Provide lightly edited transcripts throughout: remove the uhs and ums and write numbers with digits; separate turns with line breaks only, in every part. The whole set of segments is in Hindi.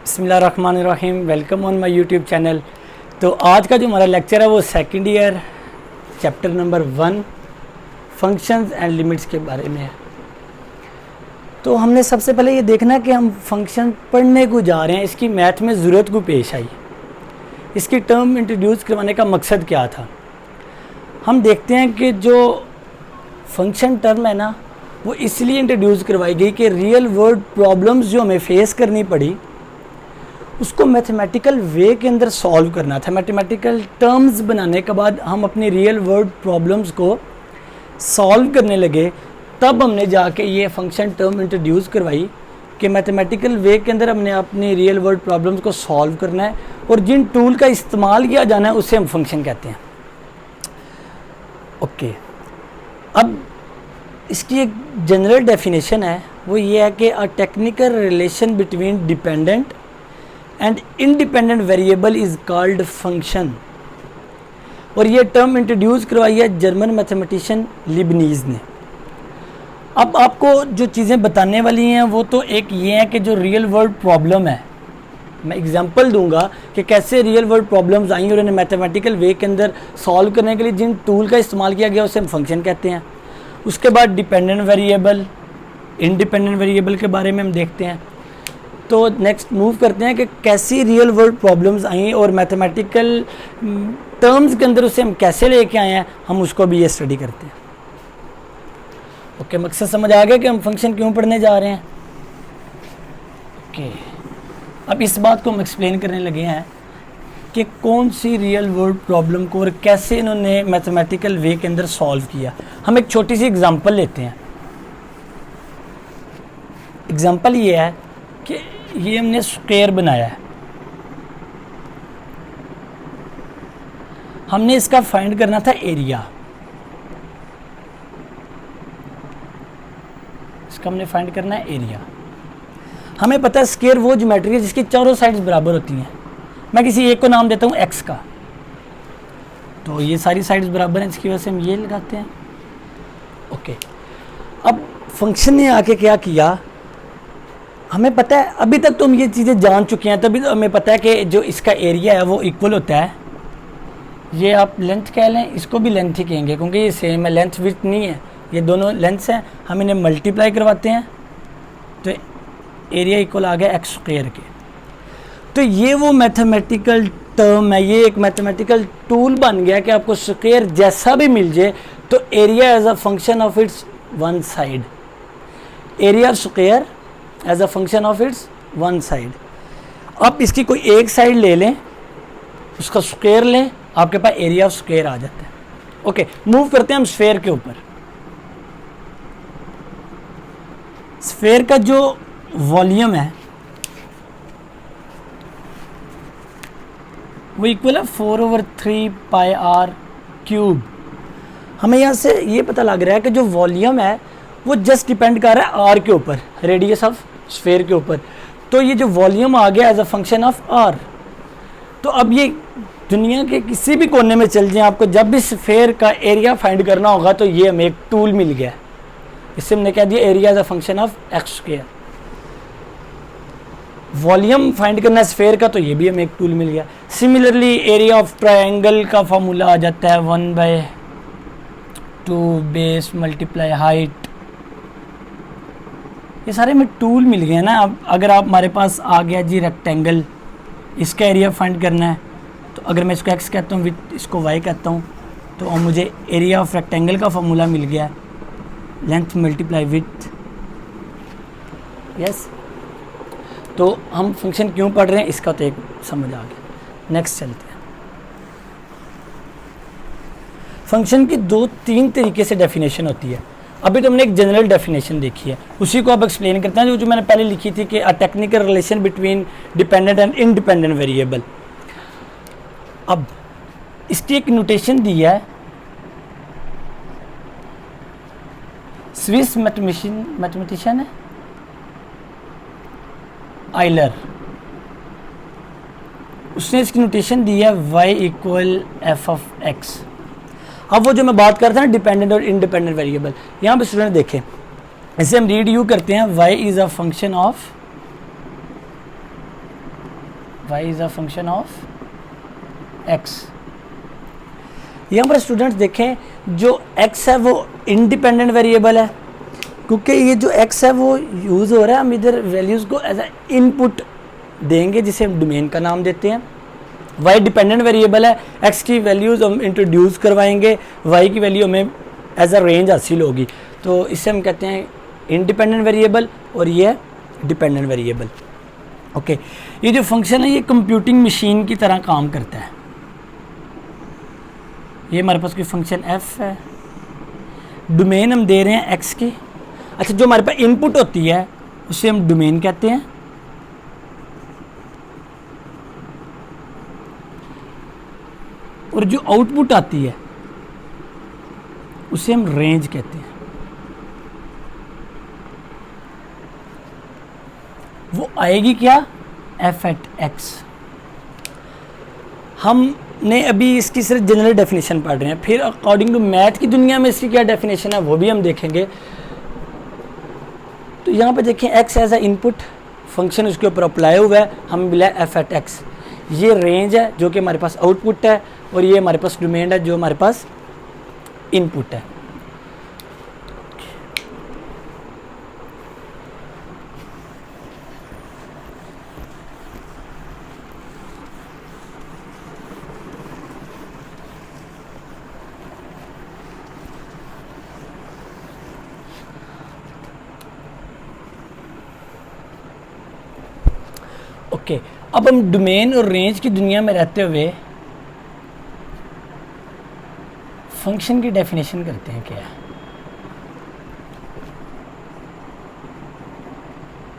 बिस्मिल्लाहिर्रहमानिर्रहीम। Welcome on my YouTube channel. तो आज का जो हमारा लेक्चर है वो second year chapter number 1 functions and limits के बारे में है। तो हमने सबसे पहले ये देखना कि हम फंक्शन पढ़ने को जा रहे हैं, इसकी मैथ में ज़रूरत को पेश आई, इसकी टर्म इंट्रोड्यूस करवाने का मकसद क्या था। हम देखते हैं कि जो फंक्शन टर्म है ना वो इसलिए इंट्रोड्यूस करवाई गई कि रियल वर्ल्ड प्रॉब्लम्स जो हमें फेस करनी पड़ी उसको मैथमेटिकल वे के अंदर सॉल्व करना था। मैथमेटिकल टर्म्स बनाने के बाद हम अपनी रियल वर्ल्ड प्रॉब्लम्स को सॉल्व करने लगे, तब हमने जाके ये फंक्शन टर्म इंट्रोड्यूस करवाई कि मैथमेटिकल वे के अंदर हमने अपनी रियल वर्ल्ड प्रॉब्लम्स को सॉल्व करना है और जिन टूल का इस्तेमाल किया जाना है उसे हम फंक्शन कहते हैं। ओके, अब इसकी एक जनरल डेफिनेशन है, वो ये है कि a technical relation between dependent and independent variable is called function. और ये टर्म इंट्रोड्यूस करवाई है जर्मन मैथमेटिशियन लिबनीज़ ने। अब आपको जो चीज़ें बताने वाली हैं वो तो एक ये है कि जो रियल वर्ल्ड प्रॉब्लम है, मैं एग्जांपल दूंगा कि कैसे रियल वर्ल्ड प्रॉब्लम्स आई और उन्हें मैथमेटिकल वे के अंदर सॉल्व करने के लिए जिन टूल का इस्तेमाल किया गया उसे हम फंक्शन कहते हैं। उसके बाद डिपेंडेंट वेरिएबल, इंडिपेंडेंट वेरिएबल के बारे में हम देखते हैं। तो नेक्स्ट मूव करते हैं कि कैसी रियल वर्ल्ड प्रॉब्लम्स आई और मैथमेटिकल टर्म्स के अंदर उसे हम कैसे लेके आए हैं, हम उसको भी ये स्टडी करते हैं। ओके, मकसद समझ आ गया कि हम फंक्शन क्यों पढ़ने जा रहे हैं। ओके, अब इस बात को हम एक्सप्लेन करने लगे हैं कि कौन सी रियल वर्ल्ड प्रॉब्लम को और कैसे इन्होंने मैथमेटिकल वे के अंदर सॉल्व किया। हम एक छोटी सी एग्जांपल लेते हैं। एग्जांपल ये है कि ये हमने स्क्वायर बनाया है, हमने इसका फाइंड करना था एरिया। इसका हमने फाइंड करना है एरिया। हमें पता है स्क्वायर वो ज्योमेट्री है जिसकी चारों साइड्स बराबर होती हैं। मैं किसी एक को नाम देता हूँ एक्स का, तो ये सारी साइड्स बराबर हैं, इसकी वजह से हम ये लगाते हैं। ओके, अब फंक्शन ने आके क्या किया, हमें पता है, अभी तक तो हम ये चीज़ें जान चुके हैं, तभी तो हमें पता है कि जो इसका एरिया है वो इक्वल होता है, ये आप लेंथ कह लें, इसको भी लेंथ ही कहेंगे क्योंकि ये सेम है, लेंथ विड्थ नहीं है, ये दोनों लेंथ्स हैं। हम इन्हें मल्टीप्लाई करवाते हैं तो एरिया इक्वल आ गया एक्स स्क्वायर के। तो ये वो मैथमेटिकल टर्म है, ये एक मैथमेटिकल टूल बन गया कि आपको स्क्वायर जैसा भी मिल जाए तो area as a function of its one side, area of square as a function of its one side. अब इसकी कोई एक साइड ले लें, उसका स्क्वायर लें, आपके पास एरिया ऑफ स्क्वायर आ जाता है। ओके, मूव करते हैं हम स्फेयर के ऊपर। स्फेयर का जो वॉल्यूम है वो इक्वल है 4/3 पाई आर क्यूब। हमें यहाँ से ये पता लग रहा है कि जो वॉल्यूम है वो जस्ट डिपेंड कर रहा है आर के ऊपर, रेडियस ऑफ स्फेयर के ऊपर। तो ये जो वॉल्यूम आ गया as a function of R. तो अब ये दुनिया के किसी भी कोने में चल जाए, आपको जब भी स्फेयर का एरिया फाइंड करना होगा तो ये हमें एक टूल मिल गया। इससे हमने कह दिया area as a function of x square. Volume find करना है स्फेयर का, तो ये भी हमें एक टूल मिल गया। सिमिलरली एरिया ऑफ ट्रायंगल का फॉर्मूला आ जाता है 1/2 बेस मल्टीप्लाई हाइट। ये सारे में टूल मिल गए ना। अब अगर आप हमारे पास आ गया जी रेक्टेंगल, इसका एरिया फाइंड करना है, तो अगर मैं इसको एक्स कहता हूँ विथ इसको वाई कहता हूँ, तो अब मुझे एरिया ऑफ रेक्टेंगल का फॉर्मूला मिल गया, लेंथ मल्टीप्लाई विथ। यस, तो हम फंक्शन क्यों पढ़ रहे हैं इसका तो एक समझ आ गया। नेक्स्ट चलते हैं। फंक्शन की 2-3 तरीके से डेफिनेशन होती है। अभी तो हमने एक जनरल डेफिनेशन देखी है, उसी को अब एक्सप्लेन करते हैं जो मैंने पहले लिखी थी कि a technical relation between dependent and independent variable. अब इसकी एक नोटेशन दी है स्विस मैथमेटिशियन है आइलर, उसने इसकी नोटेशन दी है y equal F of x. अब वो जो मैं बात कर रहा था ना डिपेंडेंट और इंडिपेंडेंट वेरिएबल, यहाँ पे स्टूडेंट देखें, इसे हम रीड यू करते हैं y is a function of y is a function of x। यहाँ पर स्टूडेंट्स देखें जो x है वो इंडिपेंडेंट वेरिएबल है, क्योंकि ये जो x है वो यूज़ हो रहा है, हम इधर वैल्यूज़ को एज ए इनपुट देंगे जिसे हम डोमेन का नाम देते हैं। y डिपेंडेंट वेरिएबल है, x की वैल्यूज़ हम इंट्रोड्यूस करवाएंगे, y की वैल्यू हमें एज अ रेंज हासिल होगी, तो इससे हम कहते हैं इंडिपेंडेंट वेरिएबल और ये डिपेंडेंट वेरिएबल। ओके, ये जो फंक्शन है ये कंप्यूटिंग मशीन की तरह काम करता है। ये हमारे पास कोई फंक्शन f है, डोमेन हम दे रहे हैं x की। अच्छा, जो हमारे पास इनपुट होती है उसे हम डोमेन कहते हैं, और जो आउटपुट आती है उसे हम रेंज कहते हैं। वो आएगी क्या? f eight x। हमने अभी इसकी सिर्फ जनरल डेफिनेशन पढ़ रहे हैं, फिर अकॉर्डिंग टू मैथ की दुनिया में इसकी क्या डेफिनेशन है वो भी हम देखेंगे। तो यहाँ पे देखें x as a input function उसके ऊपर अप्लाई हुआ है, हमें मिला f एट x। ये रेंज है जो कि हमारे पास आउटपुट है, और ये हमारे पास डोमेन है जो हमारे पास इनपुट है। ओके, अब हम डोमेन और रेंज की दुनिया में रहते हुए फंक्शन की डेफिनेशन करते हैं। क्या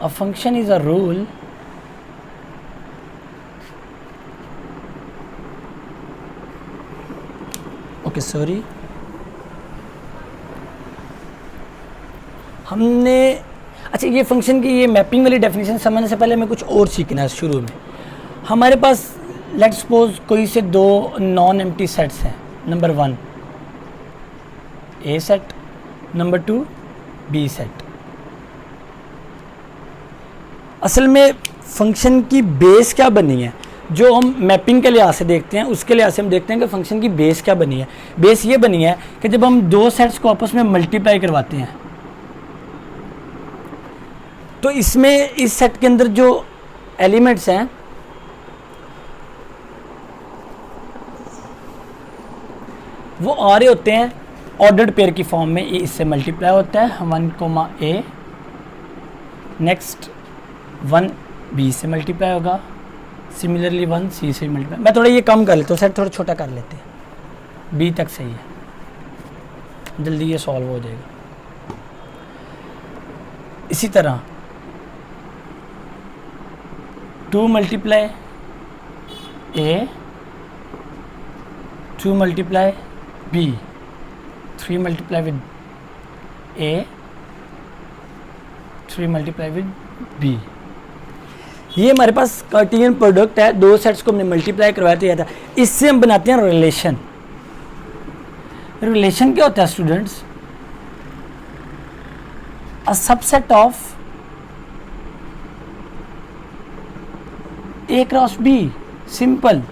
a function is a rule okay sorry, हमने अच्छा ये फंक्शन की ये मैपिंग वाली डेफिनेशन समझने से पहले हमें कुछ और सीखना है। शुरू में हमारे पास लेट्स सपोज कोई से दो नॉन एम्प्टी सेट्स हैं, नंबर 1 ए सेट, नंबर 2 बी सेट। असल में फंक्शन की बेस क्या बनी है, जो हम मैपिंग के लिहाज से देखते हैं उसके लिहाज से हम देखते हैं कि फंक्शन की बेस क्या बनी है। बेस ये बनी है कि जब हम दो सेट्स को आपस में मल्टीप्लाई करवाते हैं तो इसमें इस सेट के अंदर जो एलिमेंट्स हैं वो आ रहे होते हैं ऑर्डर्ड पेयर की फॉर्म में। ये इससे मल्टीप्लाई होता है 1 a, नेक्स्ट 1 b से मल्टीप्लाई होगा, सिमिलरली 1 c से मल्टीप्लाई। मैं थोड़ा ये कम कर लेता हूँ, सेट थोड़ा छोटा कर लेते हैं, b तक सही है, जल्दी ये सॉल्व हो जाएगा। इसी तरह 2 multiply a, 2 multiply b, 3 multiply with a, 3 multiply with b। ये हमारे पास कार्टेशियन प्रोडक्ट है, दो सेट्स को हमने मल्टीप्लाई करवाया तो यह था। इससे हम बनाते हैं रिलेशन। रिलेशन क्या होता है students? A subset of A cross B, simple.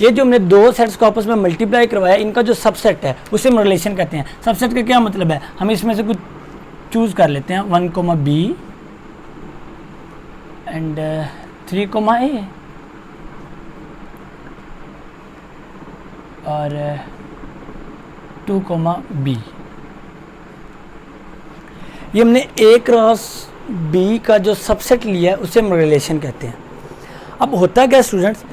ये जो हमने दो सेट्स को आपस में मल्टीप्लाई करवाया, इनका जो सबसेट है उसे हम रिलेशन कहते हैं। सबसेट का क्या मतलब है? हम इसमें से कुछ चूज कर लेते हैं, 1 b एंड 3 a और 2 b। ये हमने a क्रॉस b का जो सबसेट लिया है उसे हम रिलेशन कहते हैं। अब होता क्या स्टूडेंट्स,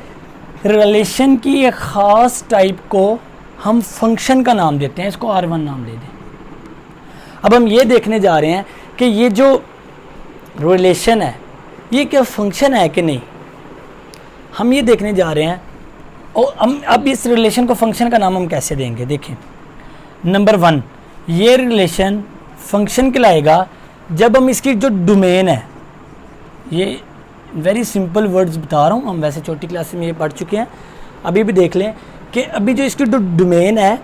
रिलेशन की एक ख़ास टाइप को हम फंक्शन का नाम देते हैं, इसको R1 नाम दे दें। अब हम ये देखने जा रहे हैं कि ये जो रिलेशन है ये क्या फंक्शन है कि नहीं, हम ये देखने जा रहे हैं। और हम अब इस रिलेशन को फंक्शन का नाम हम कैसे देंगे? देखें, नंबर 1, ये रिलेशन फंक्शन कहलाएगा जब हम इसकी जो डोमेन है, ये वेरी सिंपल वर्ड्स बता रहा हूँ, हम वैसे छोटी क्लास में ये पढ़ चुके हैं, अभी भी देख लें कि अभी जो इसकी जो डोमेन है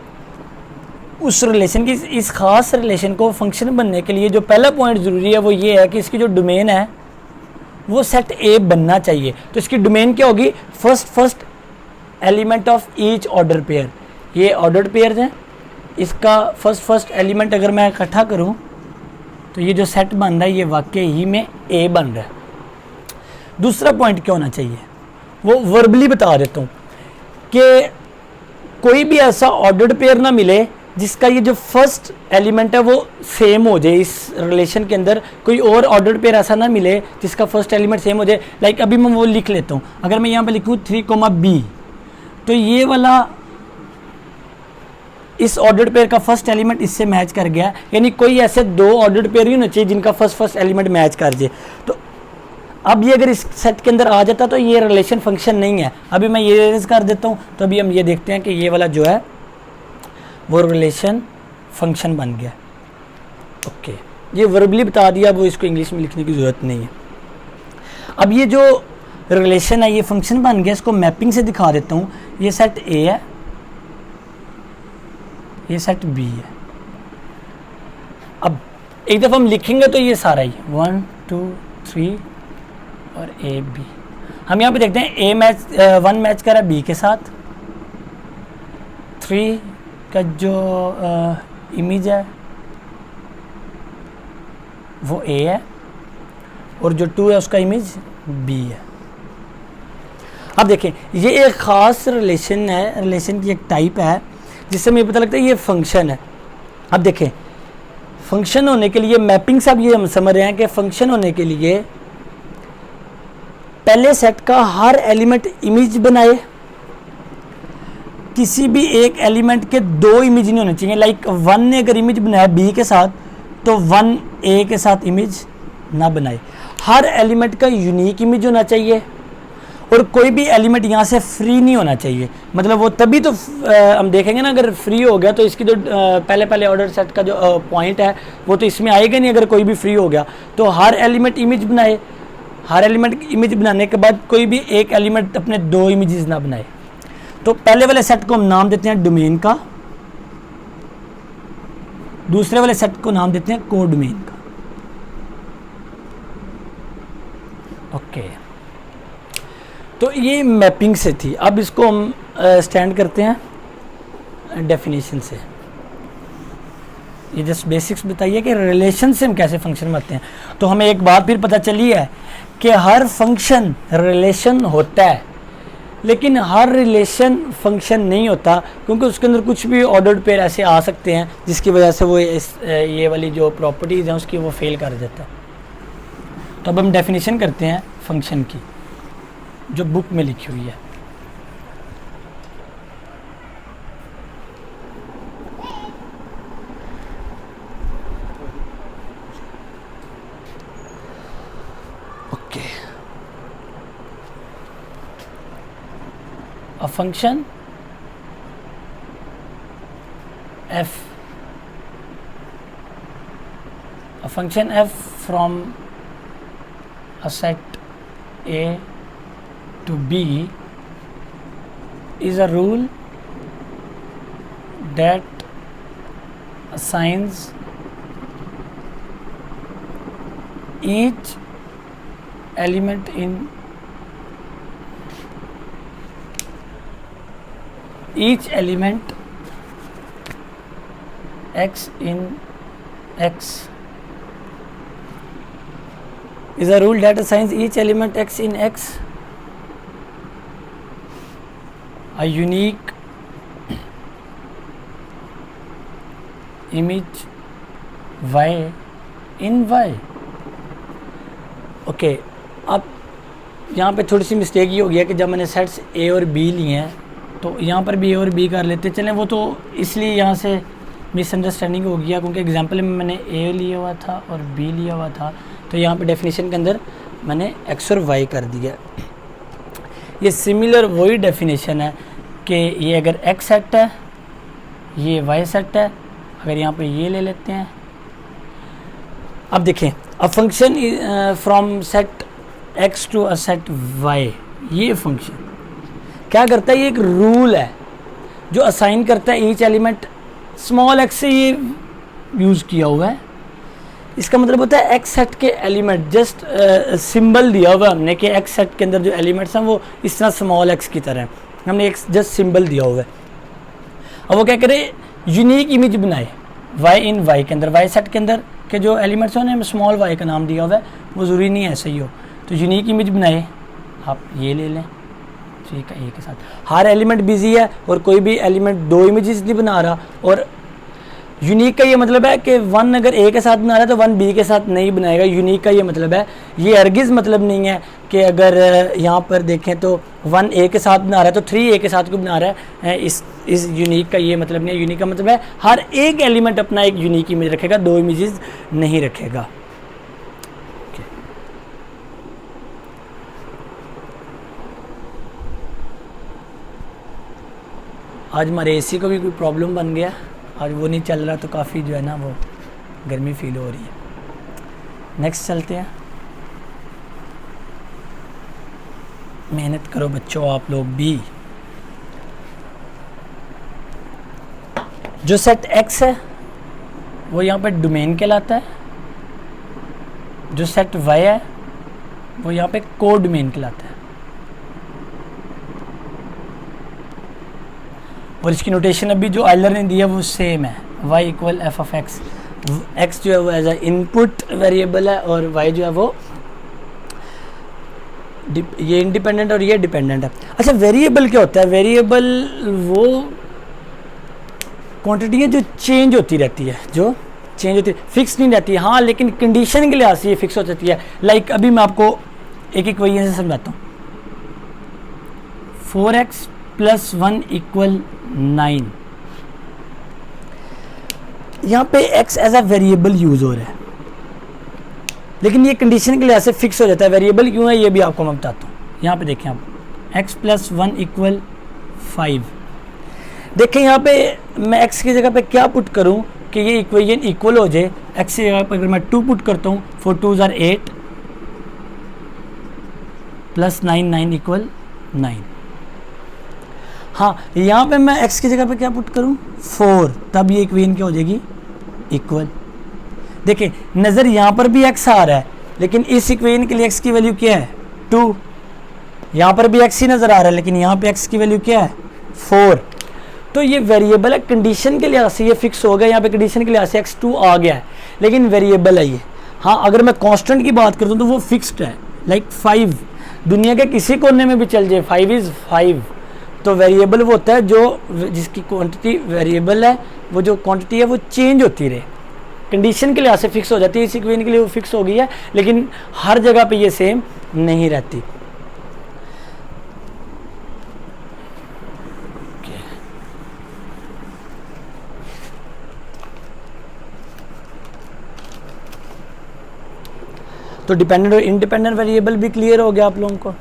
उस रिलेशन की, इस ख़ास रिलेशन को फंक्शन बनने के लिए जो पहला पॉइंट ज़रूरी है वो ये है कि इसकी जो डोमेन है वो सेट ए बनना चाहिए। तो इसकी डोमेन क्या होगी, first element of each order pair. ये ऑर्डर्ड पेयर हैं, इसका फर्स्ट एलिमेंट अगर मैं इकट्ठा करूं तो ये जो सेट बन रहा है ये वाकई ही में ए बन रहा है। दूसरा पॉइंट क्या होना चाहिए वो वर्बली बता देता हूँ कि कोई भी ऐसा ऑर्डर्ड पेयर ना मिले जिसका ये जो फर्स्ट एलिमेंट है वो सेम हो जाए। इस रिलेशन के अंदर कोई और ऑर्डर्ड पेयर ऐसा ना मिले जिसका फर्स्ट एलिमेंट सेम हो जाए। लाइक अभी मैं वो लिख लेता हूँ, अगर मैं यहाँ पे लिखूँ 3, B, तो ये वाला इस ऑर्डर्ड पेयर का फर्स्ट एलिमेंट इससे मैच कर गया, यानी कोई ऐसे दो ऑर्डर्ड पेयर ही होने चाहिए जिनका फर्स्ट एलिमेंट मैच कर जाए। तो अब ये अगर इस सेट के अंदर आ जाता तो ये रिलेशन फंक्शन नहीं है। अभी मैं ये रेज कर देता हूँ, तो अभी हम ये देखते हैं कि ये वाला जो है वो रिलेशन फंक्शन बन गया। ओके, ये वर्बली बता दिया, वो इसको इंग्लिश में लिखने की ज़रूरत नहीं है। अब ये जो रिलेशन है ये फंक्शन बन गया, इसको मैपिंग से दिखा देता हूँ। ये सेट ए है, ये सेट बी है। अब एक दफ़ा हम लिखेंगे तो ये सारा ही 1, 2, 3 और ए बी। हम यहाँ पे देखते हैं A1 मैच कर रहा है बी के साथ, 3 का जो इमेज है वो ए है और जो 2 है उसका इमेज बी है। अब देखें ये एक ख़ास रिलेशन है, रिलेशन की एक टाइप है जिससे मुझे पता लगता है ये फंक्शन है। अब देखें फंक्शन होने के लिए मैपिंग से अब ये हम समझ रहे हैं कि फंक्शन होने के लिए पहले सेट का हर एलिमेंट इमेज बनाए, किसी भी एक एलिमेंट के दो इमेज नहीं होने चाहिए। लाइक 1 ने अगर इमेज बनाया बी के साथ तो 1 ए के साथ इमेज ना बनाए। हर एलिमेंट का यूनिक इमेज होना चाहिए और कोई भी एलिमेंट यहाँ से फ्री नहीं होना चाहिए। मतलब वो तभी तो हम देखेंगे ना, अगर फ्री हो गया तो इसकी जो पहले ऑर्डर सेट का जो पॉइंट है वो तो इसमें आएगा नहीं अगर कोई भी फ्री हो गया। तो हर एलिमेंट इमेज बनाए, हर एलिमेंट इमेज बनाने के बाद कोई भी एक एलिमेंट अपने दो इमेजेस ना बनाए। तो पहले वाले सेट को हम नाम देते हैं डोमेन का, दूसरे वाले सेट को नाम देते हैं कोडोमेन का। ओके, तो ये मैपिंग से थी। अब इसको हम स्टैंड करते हैं डेफिनेशन से। ये जस्ट बेसिक्स बताइए कि रिलेशन से हम कैसे फंक्शन बनाते हैं। तो हमें एक बात फिर पता चली है कि हर फंक्शन रिलेशन होता है, लेकिन हर रिलेशन फंक्शन नहीं होता क्योंकि उसके अंदर कुछ भी ऑर्डर्ड पेयर ऐसे आ सकते हैं जिसकी वजह से वो ये वाली जो प्रॉपर्टीज़ हैं उसकी वो फेल कर देता है। तो अब हम डेफिनेशन करते हैं फंक्शन की जो बुक में लिखी हुई है। Okay, a function f, a function f from a set A to B is a rule that assigns each element in each element x in x is a rule that assigns each element x in x a unique image y in y। Okay, अब यहाँ पे थोड़ी सी मिस्टेक ये हो गया कि जब मैंने सेट्स ए और बी लिए हैं तो यहाँ पर भी ए और बी कर लेते चलें, वो तो इसलिए यहाँ से मिसअंडरस्टैंडिंग हो गया क्योंकि एग्जांपल में मैंने ए लिया हुआ था और बी लिया हुआ था। तो यहाँ पे डेफिनेशन के अंदर मैंने एक्स और वाई कर दिया। ये सिमिलर वही डेफिनेशन है कि ये अगर एक्स सेट है, ये वाई सेट है, अगर यहाँ पे ये ले लेते हैं। अब देखें, a function from set X to a set Y, ये फंक्शन क्या करता है, ये एक रूल है जो असाइन करता है ईच एलिमेंट। स्मॉल एक्स से ये यूज़ किया हुआ है इसका मतलब होता है एक्स सेट के एलिमेंट, जस्ट सिंबल दिया हुआ हमने कि एक्स सेट के अंदर जो एलिमेंट्स हैं वो इस तरह स्मॉल एक्स की तरह है, हमने एक जस्ट सिंबल दिया हुआ है। अब वो क्या करे, यूनिक इमेज बनाए वाई इन वाई के अंदर, वाई सेट के अंदर के जो एलिमेंट्स हैं उन्हें स्मॉल वाई का नाम दिया हुआ है, वो ज़रूरी नहीं है ऐसा ही हो। तो यूनिक इमेज बनाए, आप ये ले लें, ठीक है, ए के साथ हर एलिमेंट बिजी है और कोई भी एलिमेंट दो इमेजेस नहीं बना रहा। और यूनिक का ये मतलब है कि वन अगर ए के साथ बना रहा है तो वन बी के साथ नहीं बनाएगा। यूनिक का ये मतलब है, ये हरगिज़ मतलब नहीं है कि अगर यहाँ पर देखें तो वन ए के साथ बना रहा है तो थ्री ए के साथ क्यों बना रहा है, इस यूनिक का ये मतलब नहीं है। यूनिक का मतलब है हर एक एलिमेंट अपना एक यूनिक इमेज रखेगा, दो इमेजेस नहीं रखेगा। आज हमारे एसी को भी कोई प्रॉब्लम बन गया, आज वो नहीं चल रहा तो काफ़ी जो है ना वो गर्मी फील हो रही है। नेक्स्ट चलते हैं। मेहनत करो बच्चों आप लोग भी। जो सेट एक्स है वो यहाँ पे डोमेन कहलाता है, जो सेट वाई है वो यहाँ पे को डोमेन कहलाता है। और इसकी नोटेशन अभी जो आइलर ने दिया वो सेम है, y equal F of x. X जो है वो एज ए इनपुट वेरिएबल है और y जो है वो ये इंडिपेंडेंट और ये डिपेंडेंट है। अच्छा, वेरिएबल क्या होता है? वेरिएबल वो क्वांटिटी है जो चेंज होती रहती है, जो चेंज होती है, फिक्स नहीं रहती है। हाँ, लेकिन कंडीशन के लिहाज से ये फिक्स हो जाती है। लाइक अभी मैं आपको एक एक वजह से समझाता हूँ। 4x + 1 = 9। यहाँ पे x as a variable use हो रहा है, लेकिन ये कंडीशन के लिहाज से फिक्स हो जाता है। वेरिएबल क्यों है ये भी आपको मैं बताता हूँ। यहाँ पे देखें आप, x + 1 = 5। देखें यहाँ पे मैं x की जगह पे क्या पुट करूँ कि ये इक्वेशन इक्वल हो जाए। x की जगह पर अगर मैं 2 पुट करता हूँ, 4 2 = 8 + 9 9 = 9। हाँ, यहाँ पे मैं x की जगह पे क्या पुट करूँ, 4, तब ये इक्वेशन क्या हो जाएगी, इक्वल। देखिए नज़र यहाँ पर भी x आ रहा है, लेकिन इस इक्वेशन के लिए x की वैल्यू क्या है, 2। यहाँ पर भी x ही नज़र आ रहा है, लेकिन यहाँ पे x की वैल्यू क्या है, 4। तो ये वेरिएबल है, कंडीशन के लिहाज से ये फिक्स हो गया। यहाँ पे कंडीशन के लिहाज से x2 आ गया है, लेकिन वेरिएबल है ये। हाँ, अगर मैं कांस्टेंट की बात करता हूँ तो वो फिक्स्ड है। लाइक 5 दुनिया के किसी कोने में भी चल जाए, 5 = 5। तो वेरिएबल वो होता है जो जिसकी क्वांटिटी वेरिएबल है, वो जो क्वांटिटी है वो चेंज होती रहे, कंडीशन के लिहाज से फिक्स हो जाती है। इस इक्वेशन के लिए वो फिक्स हो गई है, लेकिन हर जगह पे ये सेम नहीं रहती। तो डिपेंडेंट और इंडिपेंडेंट वेरिएबल भी क्लियर हो गया आप लोगों को।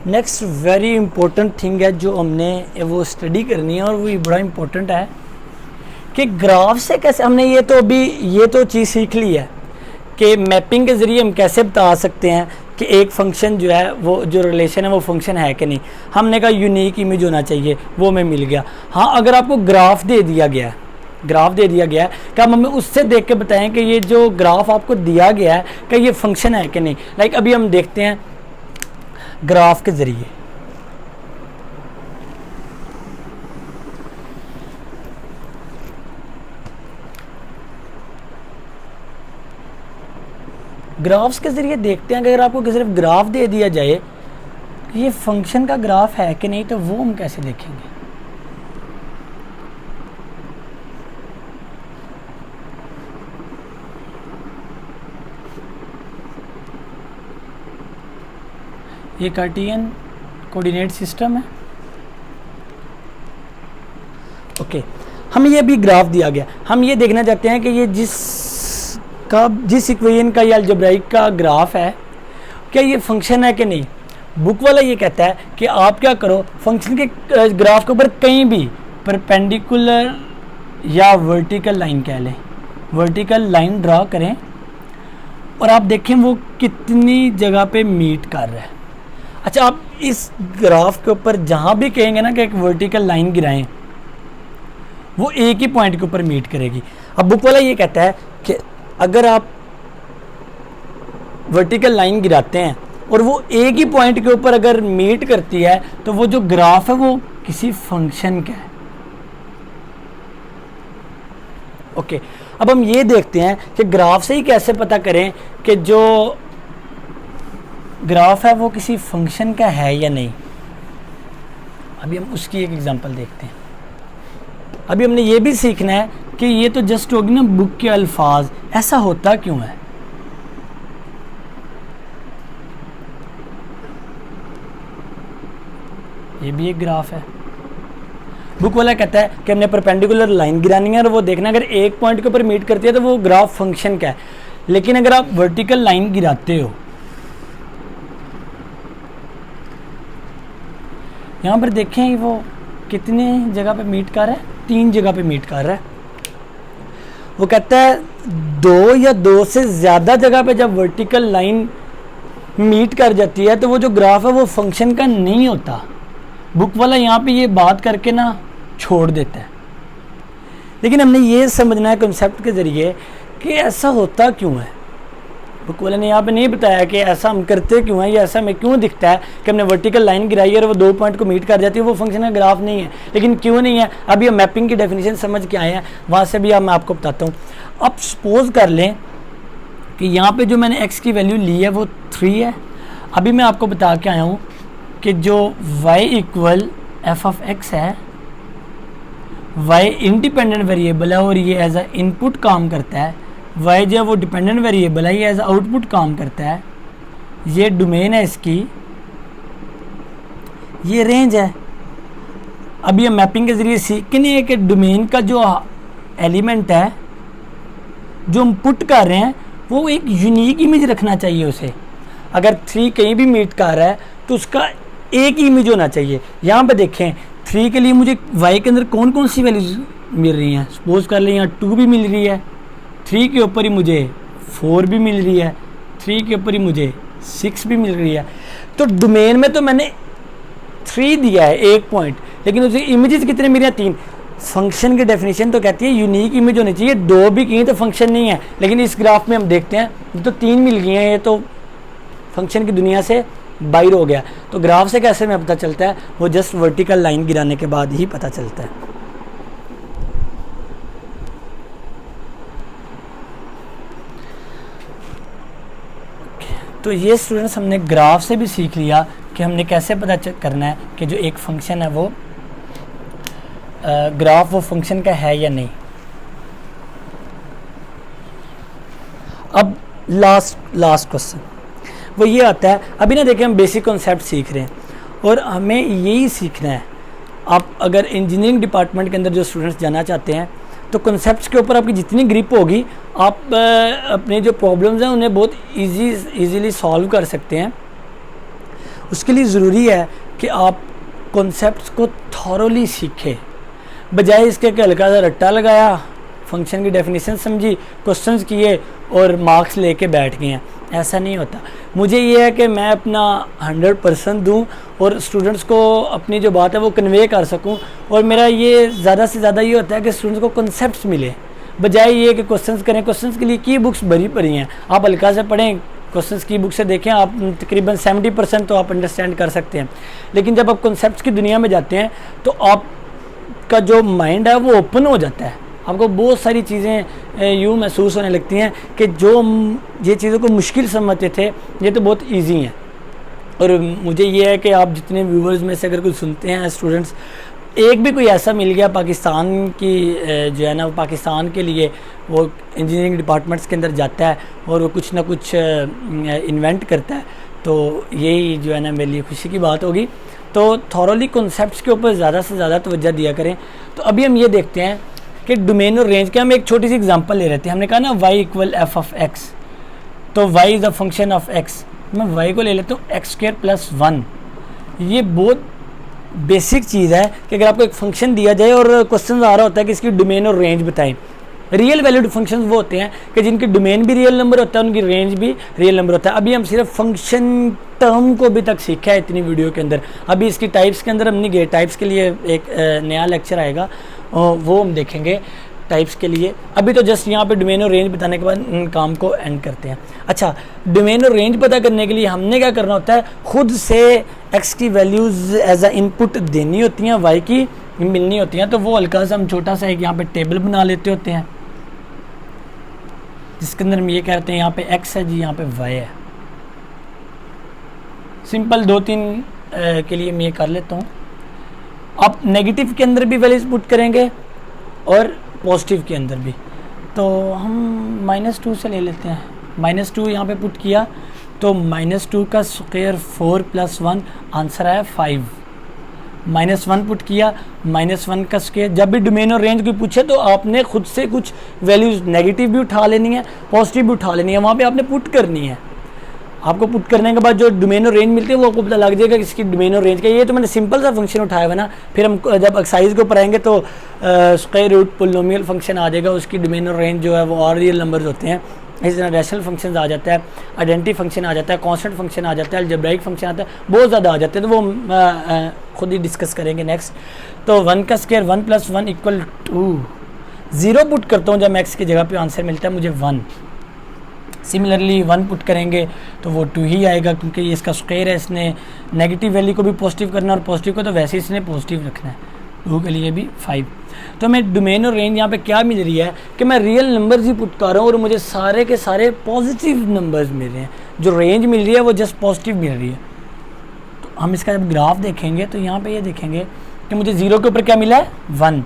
नेक्स्ट वेरी इंपॉर्टेंट थिंग है जो हमने वो स्टडी करनी है, और वो बड़ा इंपॉर्टेंट है कि ग्राफ से कैसे, हमने ये तो अभी ये तो चीज़ सीख ली है कि मैपिंग के ज़रिए हम कैसे बता सकते हैं कि एक फंक्शन जो है वो जो रिलेशन है वो फंक्शन है कि नहीं। हमने कहा यूनिक इमेज होना चाहिए, वो हमें मिल गया। हाँ, अगर आपको ग्राफ दे दिया गया है, ग्राफ दे दिया गया है, क्या हमें उससे देख के बताएं कि ये जो ग्राफ आपको दिया गया है क्या ये फंक्शन है कि नहीं। लाइक अभी हम देखते हैं ग्राफ के ज़रिए। ग्राफ्स के ज़रिए देखते हैं, अगर आपको सिर्फ ग्राफ दे दिया जाए कि ये फंक्शन का ग्राफ है कि नहीं, तो वो हम कैसे देखेंगे। ये कार्टियन कोऑर्डिनेट सिस्टम है। ओके, हमें ये भी ग्राफ दिया गया, हम ये देखना चाहते हैं कि ये जिस इक्वेशन का या अलजेब्राइक का ग्राफ है क्या ये फंक्शन है कि नहीं। बुक वाला ये कहता है कि आप क्या करो, फंक्शन के ग्राफ के ऊपर कहीं भी परपेंडिकुलर या वर्टिकल लाइन कह लें, वर्टिकल लाइन ड्रा करें और आप देखें वो कितनी जगह पे मीट कर रहा है। अच्छा, आप इस ग्राफ के ऊपर जहाँ भी कहेंगे ना कि एक वर्टिकल लाइन गिराएं, वो एक ही पॉइंट के ऊपर मीट करेगी। अब बुक वाला ये कहता है कि अगर आप वर्टिकल लाइन गिराते हैं और वो एक ही पॉइंट के ऊपर अगर मीट करती है तो वो जो ग्राफ है वो किसी फंक्शन का है। ओके, अब हम ये देखते हैं कि ग्राफ से ही कैसे पता करें कि जो ग्राफ है वो किसी फंक्शन का है या नहीं। अभी हम उसकी एक एग्जांपल देखते हैं। अभी हमने ये भी सीखना है कि ये तो जस्ट होगी ना बुक के अल्फाज, ऐसा होता क्यों है। ये भी एक ग्राफ है। बुक वाला कहता है कि हमने परपेंडिकुलर लाइन गिरानी है और वो देखना अगर एक पॉइंट के ऊपर मीट करती है तो वो ग्राफ फंक्शन का है। लेकिन अगर आप वर्टिकल लाइन गिराते हो, यहाँ पर देखें वो कितने जगह पे मीट कर रहा है, 3 जगह पे मीट कर रहा है। वो कहता है 2 या 2 से ज़्यादा जगह पे जब वर्टिकल लाइन मीट कर जाती है तो वो जो ग्राफ है वो फंक्शन का नहीं होता। बुक वाला यहाँ पे ये बात करके ना छोड़ देता है, लेकिन हमने ये समझना है कॉन्सेप्ट के ज़रिए कि ऐसा होता क्यों है। बुक वाले ने यहाँ पे नहीं बताया कि ऐसा हम करते क्यों है या ऐसा हमें क्यों दिखता है कि हमने वर्टिकल लाइन गिराई और वो 2 पॉइंट को मीट कर जाती है, वो फंक्शन का ग्राफ नहीं है। लेकिन क्यों नहीं है, अभी हम मैपिंग की डेफिनेशन समझ के आए हैं, वहाँ से भी अब मैं आपको बताता हूँ। अब सपोज कर लें कि यहाँ पे जो मैंने x की वैल्यू ली है वो 3 है। अभी मैं आपको बता के आया हूँ कि जो y equal F of x है, y इंडिपेंडेंट वेरिएबल है और ये एज अ इनपुट काम करता है। y जो है वो डिपेंडेंट वेरिएबल है, ये एज आउटपुट काम करता है। ये डोमेन है इसकी, ये रेंज है। अभी हम मैपिंग के ज़रिए सीखने हैं कि डोमेन का जो एलिमेंट है जो हम पुट कर रहे हैं वो एक यूनिक इमेज रखना चाहिए उसे। अगर 3 कहीं भी मीट कर रहा है तो उसका एक ही इमेज होना चाहिए। यहाँ पे देखें 3 के लिए मुझे y के अंदर कौन कौन सी वैल्यूज मिल रही हैं। सपोज कर लें यहाँ 2 भी मिल रही है, 3 के ऊपर ही मुझे 4 भी मिल रही है, 3 के ऊपर ही मुझे 6 भी मिल रही है। तो डोमेन में तो मैंने 3 दिया है एक पॉइंट, लेकिन उसे इमेजेस कितने मिल रहे हैं 3। फंक्शन की डेफिनेशन तो कहती है यूनिक इमेज होनी चाहिए, 2 भी कहीं तो फंक्शन नहीं है। लेकिन इस ग्राफ में हम देखते हैं तो 3 मिल गई हैं, ये तो फंक्शन की दुनिया से बाहर हो गया। तो ग्राफ से कैसे हमें पता चलता है, वो जस्ट वर्टिकल लाइन गिराने के बाद ही पता चलता है। तो ये स्टूडेंट्स हमने ग्राफ से भी सीख लिया कि हमने कैसे पता करना है कि जो एक फंक्शन है वो ग्राफ वो फंक्शन का है या नहीं। अब लास्ट क्वेश्चन वो ये आता है। अभी ना देखिए हम बेसिक कॉन्सेप्ट सीख रहे हैं और हमें यही सीखना है। आप अगर इंजीनियरिंग डिपार्टमेंट के अंदर जो स्टूडेंट्स जाना चाहते हैं तो कॉन्सेप्ट्स के ऊपर आपकी जितनी ग्रिप होगी आप अपने जो प्रॉब्लम्स हैं उन्हें बहुत इजीली सॉल्व कर सकते हैं। उसके लिए ज़रूरी है कि आप कॉन्सेप्ट्स को थॉरोली सीखें, बजाय इसके कि हल्का सा रट्टा लगाया, फंक्शन की डेफिनेशन समझी, क्वेश्चंस किए और मार्क्स लेके बैठ गए हैं। ऐसा नहीं होता। मुझे ये है कि मैं अपना 100% दूं और स्टूडेंट्स को अपनी जो बात है वो कन्वे कर सकूं। और मेरा ये ज़्यादा से ज़्यादा ये होता है कि स्टूडेंट्स को कॉन्सेप्ट्स मिले, बजाय ये कि क्वेश्चंस करें। क्वेश्चंस के लिए की बुक्स भरी पड़ी हैं, आप हल्का से पढ़ें, क्वेश्चंस की बुक से देखें, आप तकरीबन 70% तो आप अंडरस्टैंड कर सकते हैं। लेकिन जब आप कॉन्सेप्ट्स की दुनिया में जाते हैं तो आपका जो माइंड है वो ओपन हो जाता है। आपको बहुत सारी चीज़ें यूँ महसूस होने लगती हैं कि जो ये चीज़ों को मुश्किल समझते थे ये तो बहुत इजी हैं। और मुझे ये है कि आप जितने व्यूवर्स में से अगर कुछ सुनते हैं स्टूडेंट्स, एक भी कोई ऐसा मिल गया पाकिस्तान की जो है ना, पाकिस्तान के लिए वो इंजीनियरिंग डिपार्टमेंट्स के अंदर जाता है और वो कुछ ना कुछ इन्वेंट करता है, तो यही जो है ना मेरे लिए खुशी की बात होगी। तो थॉरोली कॉन्सेप्ट्स के ऊपर ज़्यादा से ज़्यादा तवज्जो दिया करें। तो अभी हम ये देखते हैं कि डोमेन और रेंज के हम एक छोटी सी एग्जांपल ले रहे थे। हमने कहा ना y equal F of x, तो y is the function of x। मैं y को ले लेता हूँ x²+1। ये बहुत बेसिक चीज़ है कि अगर आपको एक फंक्शन दिया जाए और क्वेश्चन आ रहा होता है कि इसकी डोमेन और रेंज बताएं। रियल वैल्यूड फंक्शंस वो होते हैं कि जिनकी डोमेन भी रियल नंबर होता है, उनकी रेंज भी रियल नंबर होता है। अभी हम सिर्फ फंक्शन टर्म को अभी तक सीखा है इतनी वीडियो के अंदर। अभी इसकी टाइप्स के अंदर हम नहीं गए। टाइप्स के लिए एक नया लेक्चर आएगा, वो हम देखेंगे। टाइप्स के लिए। अभी तो जस्ट यहाँ पे डोमेन और रेंज बताने के बाद इन काम को एंड करते हैं। अच्छा, डोमेन और रेंज पता करने के लिए हमने क्या करना होता है, खुद से एक्स की वैल्यूज़ एज अ इनपुट देनी होती हैं, वाई की मिलनी होती हैं। तो वो हल्का सा हम छोटा सा एक यहाँ पे टेबल बना लेते होते हैं, जिसके अंदर हम ये कहते हैं यहाँ पे एक्स है जी, यहाँ पे वाई है। सिंपल 2-3 के लिए मैं ये कर लेता हूँ। आप नेगेटिव के अंदर भी वैल्यूज पुट करेंगे और पॉजिटिव के अंदर भी। तो हम -2 से ले लेते हैं। -2 यहाँ पे पुट किया तो -2 का स्क्वायर 4 + 1 आंसर आया 5। -1 पुट किया, -1 का स्क्वायर। जब भी डोमेन और रेंज कोई पूछे तो आपने खुद से कुछ वैल्यूज नेगेटिव भी उठा लेनी है, पॉजिटिव भी उठा लेनी है, वहाँ पे आपने पुट करनी है। आपको पुट करने के बाद जो डोमेन और रेंज मिलती है वो आपको पता लग जाएगा कि इसकी डोमेन और रेंज का। ये तो मैंने सिंपल सा फंक्शन उठाया हुआ ना, फिर हम जब एक्सरसाइज के ऊपर आएंगे तो स्क्वायर रूट पोलिनोमियल फंक्शन आ जाएगा, उसकी डोमेन और रेंज जो है वो और रियल नंबर्स होते हैं। इस तरह रैशनल फंक्शन आ जाता है, आइडेंटिटी फंक्शन आ जाता है, कांस्टेंट फंक्शन आ जाता है, अलजेब्राइक फंक्शन आता है, बहुत ज़्यादा आ जाते हैं। तो वो खुद ही डिस्कस करेंगे नेक्स्ट। तो 1 का स्क्वायर 1 + 1 = 2। 0 पुट करता हूँ जब मैं एक्स की जगह पे आंसर मिलता है मुझे 1। सिमिलरली 1 पुट करेंगे तो वो 2 ही आएगा, क्योंकि ये इसका स्क्वायर है, इसने नेगेटिव वैल्यू को भी पॉजिटिव करना है और पॉजिटिव को तो वैसे इसने पॉजिटिव रखना है। 2 के लिए भी 5। तो मैं डोमेन और रेंज यहाँ पे क्या मिल रही है कि मैं रियल नंबर्स ही पुट कर रहा हूँ और मुझे सारे के सारे पॉजिटिव नंबर्स मिल रहे हैं। जो रेंज मिल रही है वो जस्ट पॉजिटिव मिल रही है। तो हम इसका जब ग्राफ देखेंगे तो यहाँ पे ये देखेंगे कि मुझे 0 के ऊपर क्या मिला है, 1।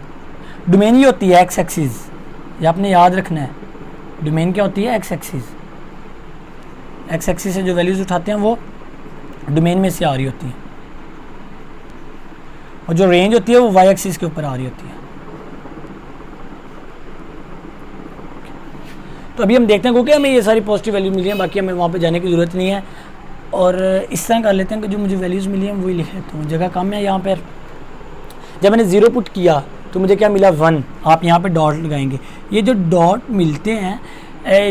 डोमेन ही होती है एक्स एक्सिस, ये आपने याद रखना है। डोमेन क्या होती है, एक्स एक्सिस। एक्स एक्सिस से जो वैल्यूज़ उठाते हैं वो डोमेन में से आ रही होती हैं, और जो रेंज होती है वो वाई एक्सिस के ऊपर आ रही होती है। तो अभी हम देखते हैं क्योंकि हमें ये सारी पॉजिटिव वैल्यू मिली है, बाकी हमें वहाँ पे जाने की ज़रूरत नहीं है। और इस तरह कर लेते हैं कि जो मुझे वैल्यूज़ मिली हैं वही लिख लेता हूँ, जगह कम है यहाँ पर। जब मैंने 0 पुट किया तो मुझे क्या मिला, 1। आप यहाँ पे डॉट लगाएंगे। ये जो डॉट मिलते हैं,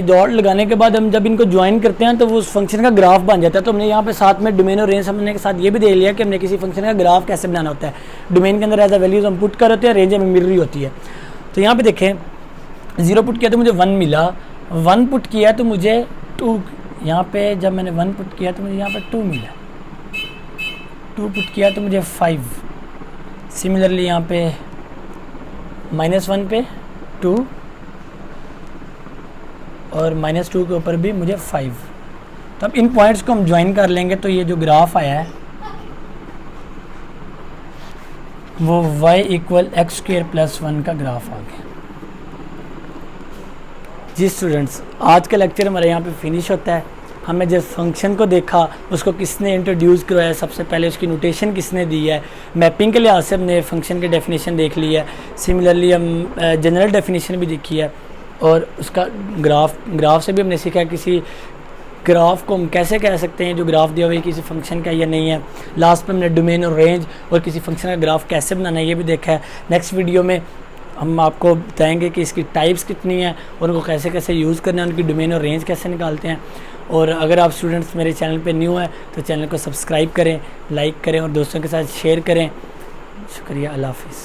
डॉट लगाने के बाद हम जब इनको ज्वाइन करते हैं तो वो उस फंक्शन का ग्राफ बन जाता है। तो हमने यहाँ पे साथ में डोमेन और रेंज समझने के साथ ये भी देख लिया कि हमने किसी फंक्शन का ग्राफ कैसे बनाना होता है। डोमेन के अंदर एज अ वैल्यूज़ हम पुट कर होते हैं, रेंज हमें मिल रही होती है। तो यहाँ पे देखें 0 पुट किया तो मुझे 1 मिला, 1 पुट किया तो मुझे 2, यहाँ पे जब मैंने 1 पुट किया तो मुझे यहाँ पर 2 मिला, 2 पुट किया तो मुझे 5। सिमिलरली यहाँ पे -1 पे 2 और -2 के ऊपर भी मुझे 5। तो अब इन पॉइंट्स को हम ज्वाइन कर लेंगे तो ये जो ग्राफ आया है वो y = x² + 1 का ग्राफ आ गया। जी स्टूडेंट्स, आज का लेक्चर हमारे यहाँ पे फिनिश होता है। हमें जब फंक्शन को देखा, उसको किसने इंट्रोड्यूस करवाया, सबसे पहले उसकी नोटेशन किसने दी है, मैपिंग के लिहाज से हमने फंक्शन की डेफिनेशन देख ली है। सिमिलरली हम जनरल डेफिनेशन भी देखी है, और उसका ग्राफ से भी हमने सीखा किसी ग्राफ को हम कैसे कह सकते हैं जो ग्राफ दिया हुआ है किसी फंक्शन का या नहीं है। लास्ट में हमने डोमेन और रेंज और किसी फंक्शन का ग्राफ कैसे बनाना है ये भी देखा है। नेक्स्ट वीडियो में हम आपको बताएंगे कि इसकी टाइप्स कितनी हैं और उनको कैसे कैसे यूज़ करना है, उनकी डोमेन और रेंज कैसे निकालते हैं। और अगर आप स्टूडेंट्स मेरे चैनल पे न्यू हैं तो चैनल को सब्सक्राइब करें, लाइक करें और दोस्तों के साथ शेयर करें। शुक्रिया, अल्लाह हाफ़िज़।